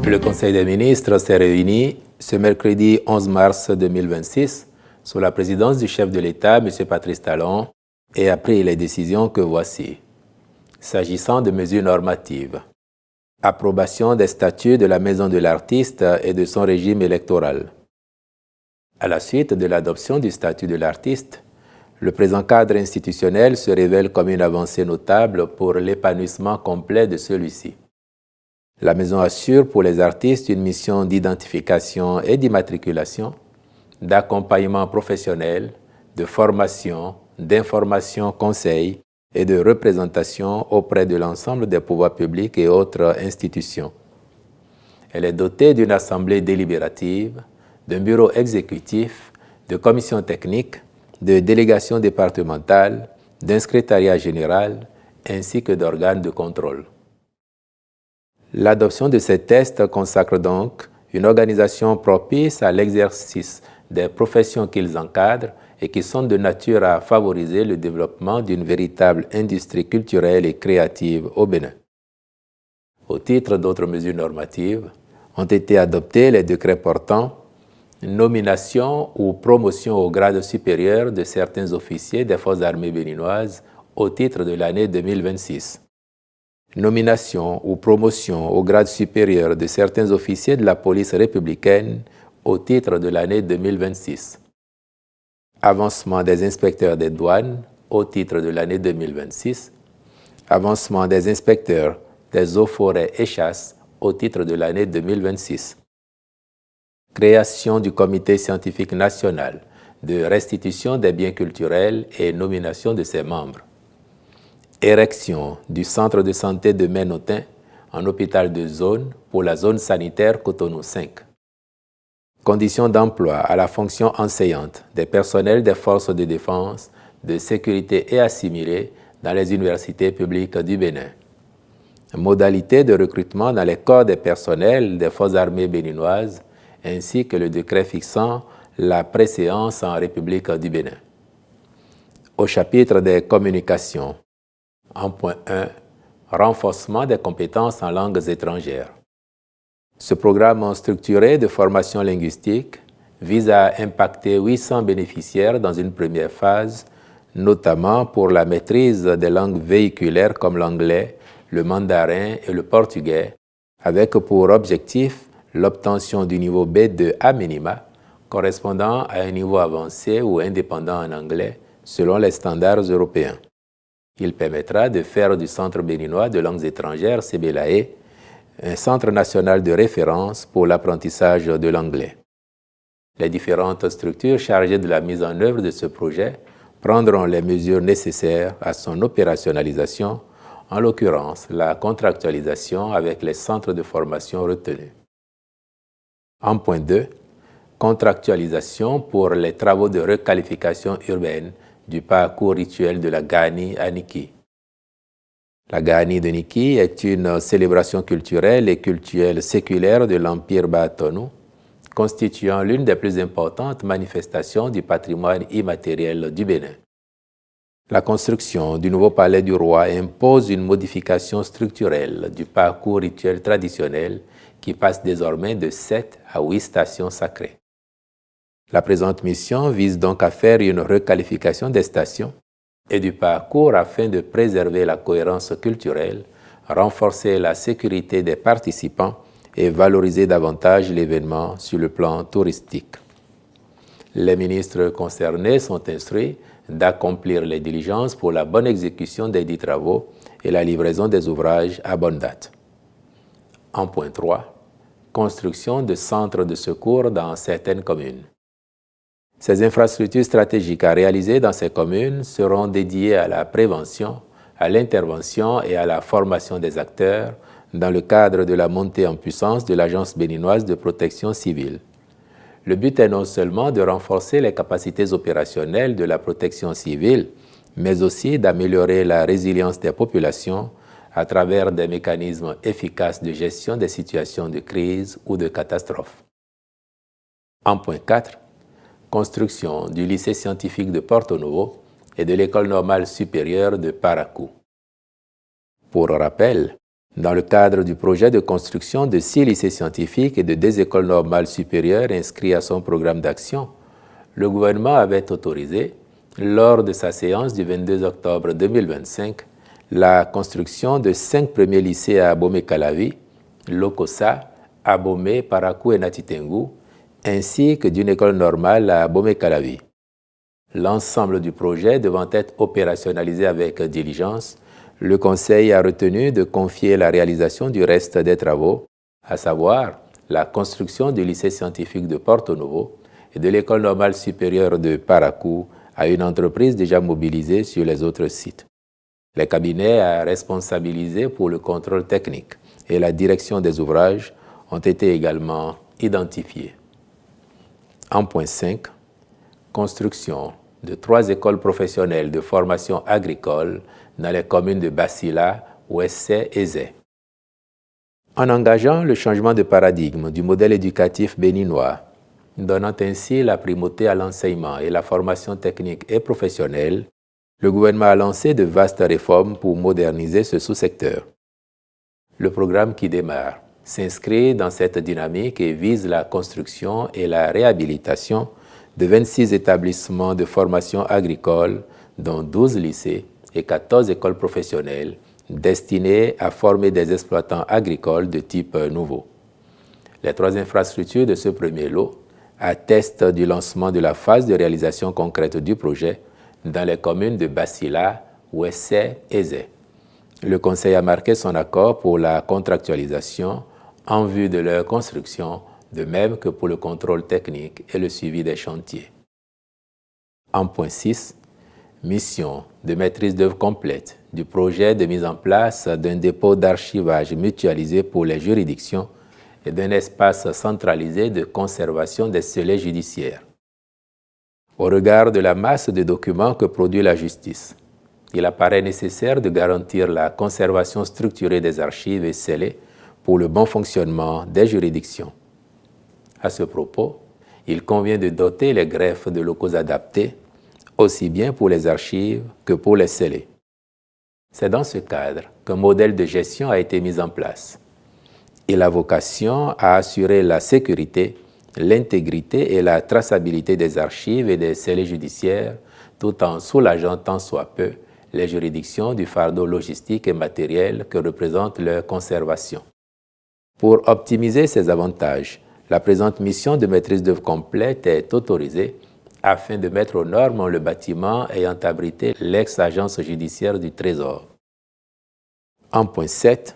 Le Conseil des ministres s'est réuni ce mercredi 11 mars 2026 sous la présidence du chef de l'État, M. Patrice Talon, et a pris les décisions que voici. S'agissant de mesures normatives, approbation des statuts de la Maison de l'Artiste et de son régime électoral. À la suite de l'adoption du statut de l'artiste, le présent cadre institutionnel se révèle comme une avancée notable pour l'épanouissement complet de celui-ci. La Maison assure pour les artistes une mission d'identification et d'immatriculation, d'accompagnement professionnel, de formation, d'information conseil et de représentation auprès de l'ensemble des pouvoirs publics et autres institutions. Elle est dotée d'une assemblée délibérative, d'un bureau exécutif, de commissions techniques, de délégations départementales, d'un secrétariat général, ainsi que d'organes de contrôle. L'adoption de ces tests consacre donc une organisation propice à l'exercice des professions qu'ils encadrent et qui sont de nature à favoriser le développement d'une véritable industrie culturelle et créative au Bénin. Au titre d'autres mesures normatives, ont été adoptés les décrets portant nomination ou promotion au grade supérieur de certains officiers des forces armées béninoises au titre de l'année 2026. Nomination ou promotion au grade supérieur de certains officiers de la police républicaine au titre de l'année 2026. Avancement des inspecteurs des douanes au titre de l'année 2026. Avancement des inspecteurs des eaux, forêts et chasses au titre de l'année 2026. Création du Comité scientifique national de restitution des biens culturels et nomination de ses membres. Érection du centre de santé de Ménotin en hôpital de zone pour la zone sanitaire Cotonou 5. Conditions d'emploi à la fonction enseignante des personnels des forces de défense, de sécurité et assimilés dans les universités publiques du Bénin. Modalités de recrutement dans les corps des personnels des forces armées béninoises, ainsi que le décret fixant la préséance en République du Bénin. Au chapitre des communications, en point 1, renforcement des compétences en langues étrangères. Ce programme structuré de formation linguistique vise à impacter 800 bénéficiaires dans une première phase, notamment pour la maîtrise des langues véhiculaires comme l'anglais, le mandarin et le portugais, avec pour objectif l'obtention du niveau B2 à minima, correspondant à un niveau avancé ou indépendant en anglais, selon les standards européens. Il permettra de faire du Centre béninois de langues étrangères, CBLAE, un centre national de référence pour l'apprentissage de l'anglais. Les différentes structures chargées de la mise en œuvre de ce projet prendront les mesures nécessaires à son opérationnalisation, en l'occurrence la contractualisation avec les centres de formation retenus. En point 2, contractualisation pour les travaux de requalification urbaine du parcours rituel de la Gani à Niki. La Gani de Niki est une célébration culturelle et cultuelle séculaire de l'Empire Baatonou, constituant l'une des plus importantes manifestations du patrimoine immatériel du Bénin. La construction du nouveau palais du roi impose une modification structurelle du parcours rituel traditionnel qui passe désormais de 7 à 8 stations sacrées. La présente mission vise donc à faire une requalification des stations et du parcours afin de préserver la cohérence culturelle, renforcer la sécurité des participants et valoriser davantage l'événement sur le plan touristique. Les ministres concernés sont instruits d'accomplir les diligences pour la bonne exécution des dits travaux et la livraison des ouvrages à bonne date. En point 3, construction de centres de secours dans certaines communes. Ces infrastructures stratégiques à réaliser dans ces communes seront dédiées à la prévention, à l'intervention et à la formation des acteurs dans le cadre de la montée en puissance de l'Agence béninoise de protection civile. Le but est non seulement de renforcer les capacités opérationnelles de la protection civile, mais aussi d'améliorer la résilience des populations à travers des mécanismes efficaces de gestion des situations de crise ou de catastrophe. En point 4, construction du lycée scientifique de Porto Novo et de l'école normale supérieure de Parakou. Pour rappel, Dans le cadre du projet de construction de 6 lycées scientifiques et de 2 écoles normales supérieures inscrits à son programme d'action, le gouvernement avait autorisé, lors de sa séance du 22 octobre 2025, la construction de 5 premiers lycées à Abomey-Calavi, Lokossa, Abomey, Parakou et Natitengu, ainsi que d'une école normale à Abomey-Calavi. L'ensemble du projet devant être opérationnalisé avec diligence, le Conseil a retenu de confier la réalisation du reste des travaux, à savoir la construction du lycée scientifique de Porto Novo et de l'école normale supérieure de Parakou, à une entreprise déjà mobilisée sur les autres sites. Les cabinets à responsabiliser pour le contrôle technique et la direction des ouvrages ont été également identifiés. En point 5, construction de 3 écoles professionnelles de formation agricole dans les communes de Basila, Ouessé et Zé. En engageant le changement de paradigme du modèle éducatif béninois, donnant ainsi la primauté à l'enseignement et la formation technique et professionnelle, le gouvernement a lancé de vastes réformes pour moderniser ce sous-secteur. Le programme qui démarre s'inscrit dans cette dynamique et vise la construction et la réhabilitation de 26 établissements de formation agricole, dont 12 lycées et 14 écoles professionnelles destinés à former des exploitants agricoles de type nouveau. Les 3 infrastructures de ce premier lot attestent du lancement de la phase de réalisation concrète du projet dans les communes de Basila, Ouessé et Zé. Le Conseil a marqué son accord pour la contractualisation en vue de leur construction, de même que pour le contrôle technique et le suivi des chantiers. En point 6, mission de maîtrise d'œuvre complète du projet de mise en place d'un dépôt d'archivage mutualisé pour les juridictions et d'un espace centralisé de conservation des scellés judiciaires. Au regard de la masse de documents que produit la justice, il apparaît nécessaire de garantir la conservation structurée des archives et scellés pour le bon fonctionnement des juridictions. À ce propos, il convient de doter les greffes de locaux adaptés, aussi bien pour les archives que pour les scellés. C'est dans ce cadre qu'un modèle de gestion a été mis en place. Il a vocation à assurer la sécurité, l'intégrité et la traçabilité des archives et des scellés judiciaires, tout en soulageant tant soit peu les juridictions du fardeau logistique et matériel que représente leur conservation. Pour optimiser ces avantages, la présente mission de maîtrise d'œuvre complète est autorisée afin de mettre aux normes le bâtiment ayant abrité l'ex-agence judiciaire du Trésor. En point 7,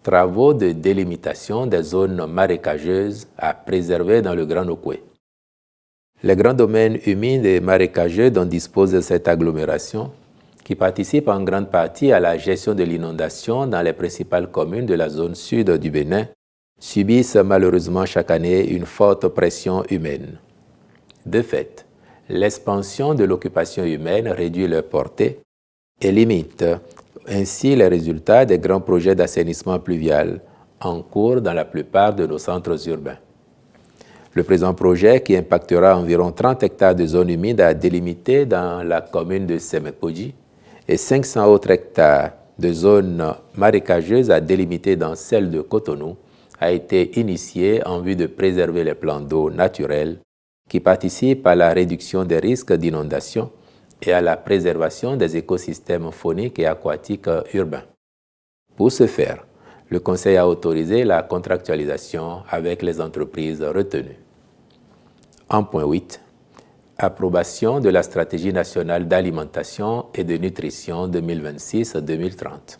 travaux de délimitation des zones marécageuses à préserver dans le Grand Nokoué. Les grands domaines humides et marécageux dont dispose cette agglomération, qui participe en grande partie à la gestion de l'inondation dans les principales communes de la zone sud du Bénin, subissent malheureusement chaque année une forte pression humaine. De fait, l'expansion de l'occupation humaine réduit leur portée et limite ainsi les résultats des grands projets d'assainissement pluvial en cours dans la plupart de nos centres urbains. Le présent projet, qui impactera environ 30 hectares de zones humides à délimiter dans la commune de Semekoji et 500 autres hectares de zones marécageuses à délimiter dans celle de Cotonou, a été initié en vue de préserver les plans d'eau naturels qui participent à la réduction des risques d'inondation et à la préservation des écosystèmes fauniques et aquatiques urbains. Pour ce faire, le Conseil a autorisé la contractualisation avec les entreprises retenues. En point 8, approbation de la stratégie nationale d'alimentation et de nutrition 2026-2030.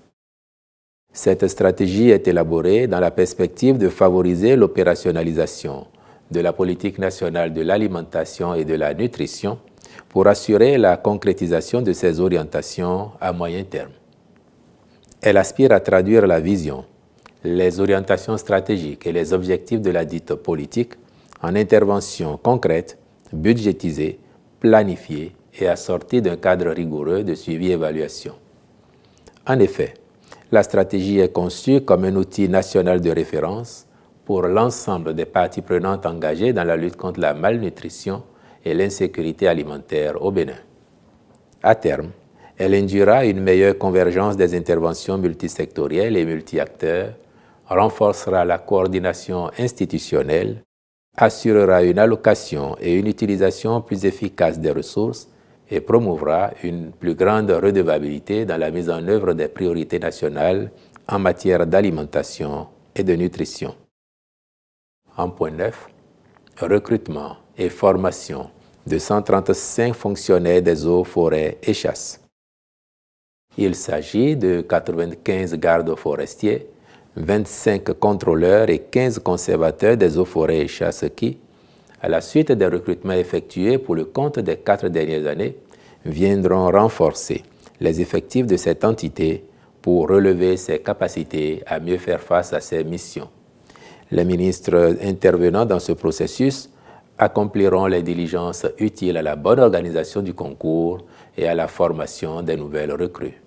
Cette stratégie est élaborée dans la perspective de favoriser l'opérationnalisation de la politique nationale de l'alimentation et de la nutrition pour assurer la concrétisation de ces orientations à moyen terme. Elle aspire à traduire la vision, les orientations stratégiques et les objectifs de la dite politique en interventions concrètes, budgétisées, planifiées et assorties d'un cadre rigoureux de suivi et évaluation. En effet, la stratégie est conçue comme un outil national de référence pour l'ensemble des parties prenantes engagées dans la lutte contre la malnutrition et l'insécurité alimentaire au Bénin. À terme, Elle induira une meilleure convergence des interventions multisectorielles et multi-acteurs, renforcera la coordination institutionnelle, assurera une allocation et une utilisation plus efficace des ressources et promouvra une plus grande redevabilité dans la mise en œuvre des priorités nationales en matière d'alimentation et de nutrition. En point 9, recrutement et formation de 135 fonctionnaires des eaux, forêts et chasses. Il s'agit de 95 gardes forestiers, 25 contrôleurs et 15 conservateurs des eaux, forêts et chasses qui, à la suite des recrutements effectués pour le compte des 4 dernières années, viendront renforcer les effectifs de cette entité pour relever ses capacités à mieux faire face à ses missions. Les ministres intervenant dans ce processus accompliront les diligences utiles à la bonne organisation du concours et à la formation des nouvelles recrues.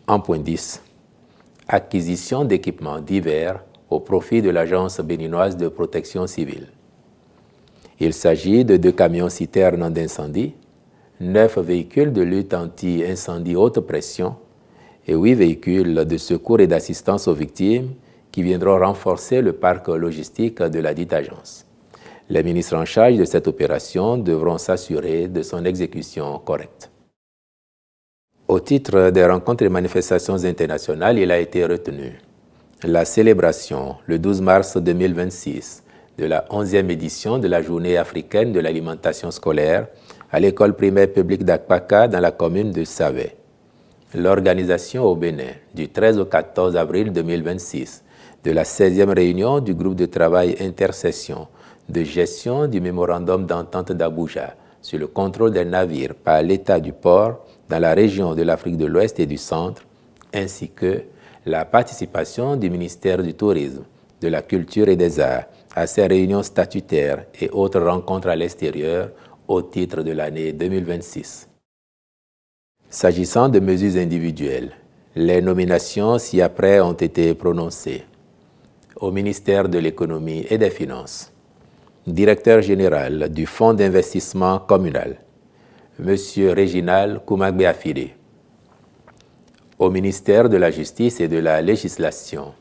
En point 10, acquisition d'équipements divers au profit de l'Agence béninoise de protection civile. Il s'agit de 2 camions-citernes d'incendie, 9 véhicules de lutte anti-incendie haute pression et 8 véhicules de secours et d'assistance aux victimes qui viendront renforcer le parc logistique de la dite agence. Les ministres en charge de cette opération devront s'assurer de son exécution correcte. Au titre des rencontres et manifestations internationales, il a été retenu la célébration, le 12 mars 2026, de la 11e édition de la Journée africaine de l'alimentation scolaire à l'école primaire publique d'Akpaka dans la commune de Savé. L'organisation au Bénin du 13 au 14 avril 2026 de la 16e réunion du groupe de travail intercession de gestion du mémorandum d'entente d'Abuja sur le contrôle des navires par l'État du port dans la région de l'Afrique de l'Ouest et du Centre, ainsi que la participation du ministère du Tourisme, de la Culture et des Arts à ces réunions statutaires et autres rencontres à l'extérieur au titre de l'année 2026. S'agissant de mesures individuelles, les nominations ci-après ont été prononcées. Au ministère de l'Économie et des Finances, directeur général du Fonds d'investissement communal, M. Réginal Koumagbe-Affide. Au ministère de la Justice et de la Législation,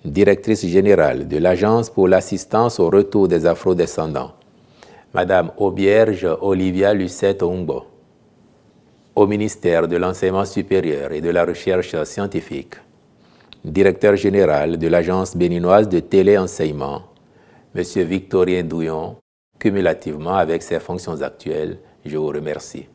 directrice générale de l'Agence pour l'assistance au retour des afro-descendants, Madame Aubierge Olivia Lucette Ongbo. Au ministère de l'Enseignement supérieur et de la Recherche scientifique, directeur général de l'Agence béninoise de téléenseignement, M. Victorien Douillon, cumulativement avec ses fonctions actuelles, je vous remercie.